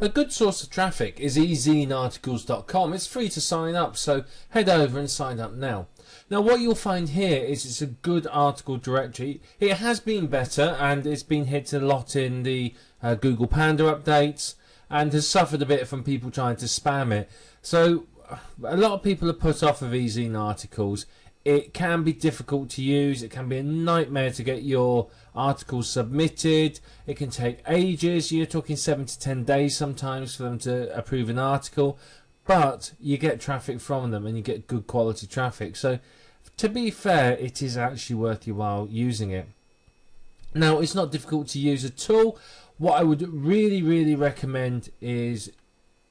A good source of traffic is EzineArticles.com. It's free to sign up, so head over and sign up now. Now what you'll find here is it's a good article directory. It has been better and it's been hit a lot in the Google Panda updates and has suffered a bit from people trying to spam it. So a lot of people are put off of Ezine Articles. It can be difficult to use. It can be a nightmare to get your articles submitted. It can take ages. You're talking 7 to 10 days sometimes for them to approve an article, but you get traffic from them and you get good quality traffic. So to be fair, it is actually worth your while using it. Now, it's not difficult to use at all. What I would really recommend is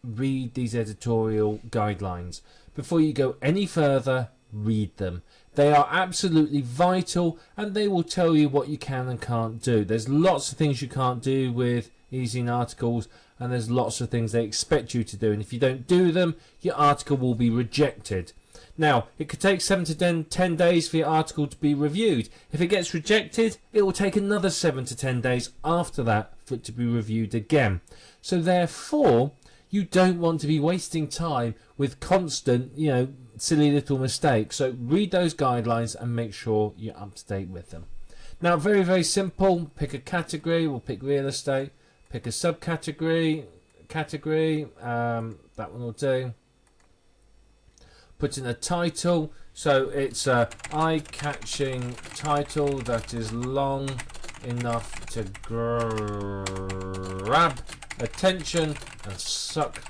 read these editorial guidelines. Before you go any further, read them. They are absolutely vital and they will tell you what you can and can't do. There's lots of things you can't do with Ezine Articles, and there's lots of things they expect you to do, and if you don't do them, your article will be rejected. Now, it could take 7 to 10 days for your article to be reviewed. If it gets rejected, it will take another 7 to 10 days after that for it to be reviewed again. So therefore, you don't want to be wasting time with constant, silly little mistakes. So read those guidelines and make sure you're up to date with them. Now, very simple. Pick a category. We'll pick real estate. Pick a subcategory. That one will do. Put in a title. So it's a eye-catching title that is long enough to grab attention and suck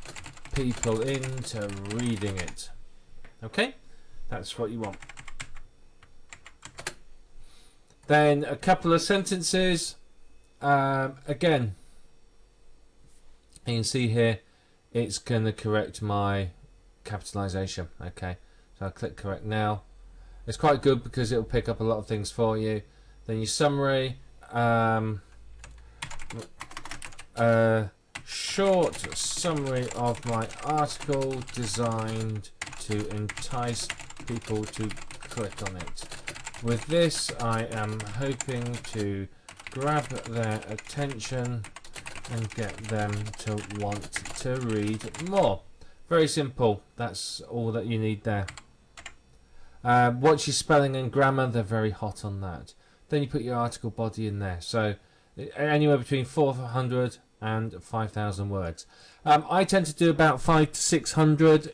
people into reading it. Okay, that's what you want. Then a couple of sentences. Again, you can see here it's going to correct my capitalization. Okay, so I'll click correct now. It's quite good because it'll pick up a lot of things for you. Then your summary. Short summary of my article designed to entice people to click on it. With this, I am hoping to grab their attention and get them to want to read more. Very simple. That's all that you need there. Watch your spelling and grammar. They're very hot on that. Then you put your article body in there. So anywhere between 400 and 5,000 words. I tend to do about 500 to 600.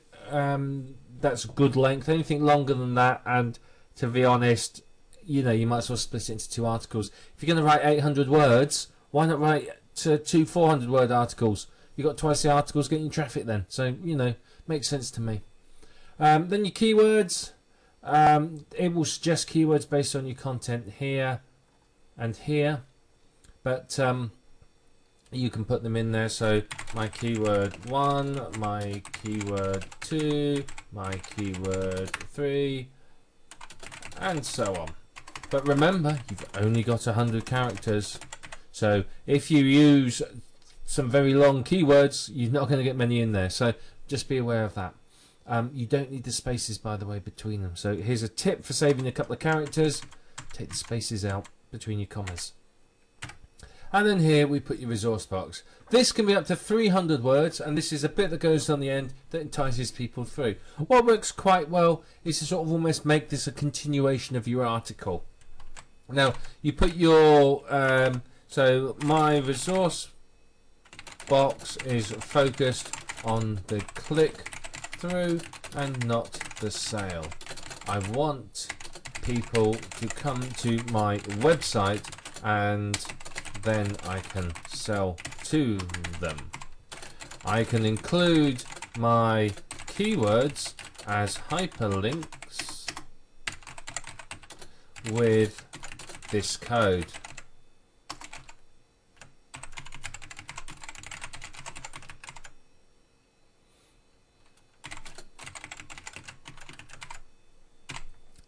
That's a good length. Anything longer than that, and to be honest, you might as well split it into 2 articles. If you're going to write 800 words, why not write 2 400 word articles? You've got twice the articles getting traffic then. So, makes sense to me. Then your keywords. It will suggest keywords based on your content here and here, but you can put them in there. So my keyword 1, my keyword 2, my keyword 3, and so on. But remember, you've only got 100 characters, so if you use some very long keywords, you're not going to get many in there, so just be aware of that. You don't need the spaces, by the way, between them. So here's a tip for saving a couple of characters. Take the spaces out between your commas. And then here we put your resource box. This can be up to 300 words, and this is a bit that goes on the end that entices people through. What works quite well is to sort of almost make this a continuation of your article. Now, you put your, so my resource box is focused on the click through and not the sale. I want people to come to my website and then I can sell to them. I can include my keywords as hyperlinks with this code.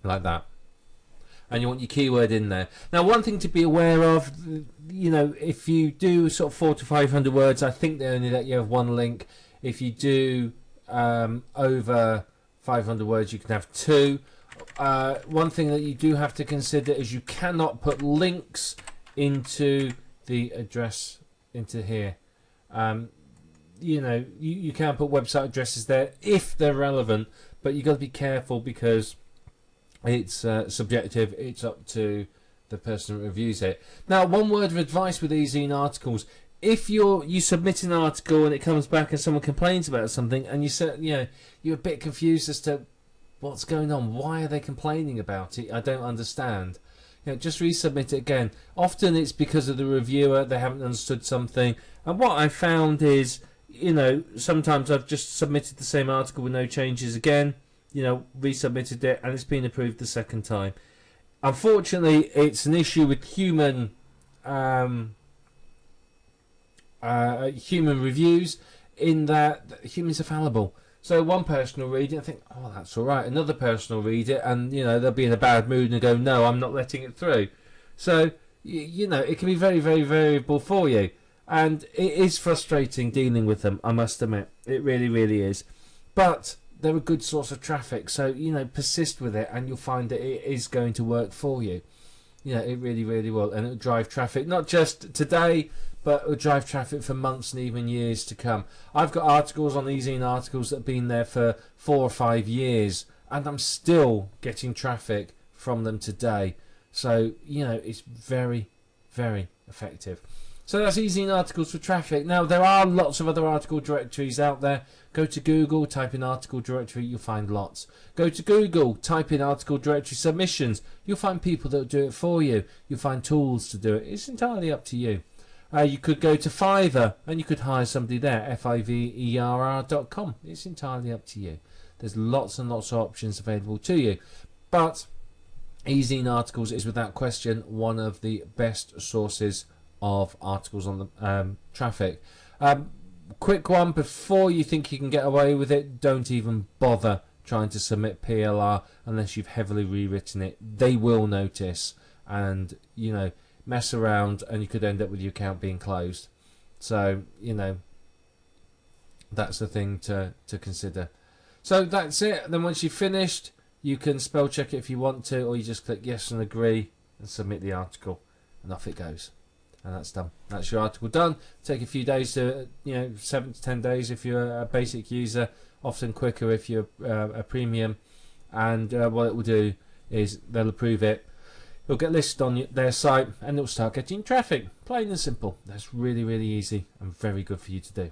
Like that. And you want your keyword in there. Now, one thing to be aware of, if you do sort of 400 to 500 words, I think they only let you have 1 link. If you do over 500 words, you can have 2. One thing that you do have to consider is you cannot put links into the address into here. you can put website addresses there if they're relevant, but you've got to be careful because it's subjective. It's up to the person who reviews it. Now, one word of advice with Ezine articles: if you submit an article and it comes back and someone complains about something, and you're a bit confused as to what's going on, why are they complaining about it? I don't understand. Just resubmit it again. Often it's because of the reviewer; they haven't understood something. And what I found is, sometimes I've just submitted the same article with no changes again, resubmitted it, and it's been approved the second time. Unfortunately, it's an issue with human reviews, in that humans are fallible. So one person will read it and think, oh, that's all right. Another person will read it and, they'll be in a bad mood and go, no, I'm not letting it through. So, it can be very, very variable for you. And it is frustrating dealing with them, I must admit. It really, really is. But they're a good source of traffic. So, persist with it and you'll find that it is going to work for you. It really, really will. And it'll drive traffic, not just today, but it'll drive traffic for months and even years to come. I've got articles on Ezine Articles that have been there for 4 or 5 years, and I'm still getting traffic from them today. So, it's very, very effective. So that's Ezine Articles for traffic. Now, there are lots of other article directories out there. Go to Google, type in article directory, you'll find lots. Go to Google, type in article directory submissions. You'll find people that will do it for you. You'll find tools to do it. It's entirely up to you. You could go to Fiverr and you could hire somebody there, fiverr.com. It's entirely up to you. There's lots and lots of options available to you. But Ezine Articles is without question one of the best sources of articles on the traffic. Quick one, before you think you can get away with it, don't even bother trying to submit PLR unless you've heavily rewritten it. They will notice and, mess around and you could end up with your account being closed. So, that's the thing to consider. So that's it. Then once you've finished, you can spell check it if you want to, or you just click yes and agree and submit the article, and off it goes. And that's done. That's your article done. Take a few days to, 7 to 10 days if you're a basic user, often quicker if you're a premium. And what it will do is they'll approve it. It'll get listed on their site and it'll start getting traffic. Plain and simple. That's really, really easy and very good for you to do.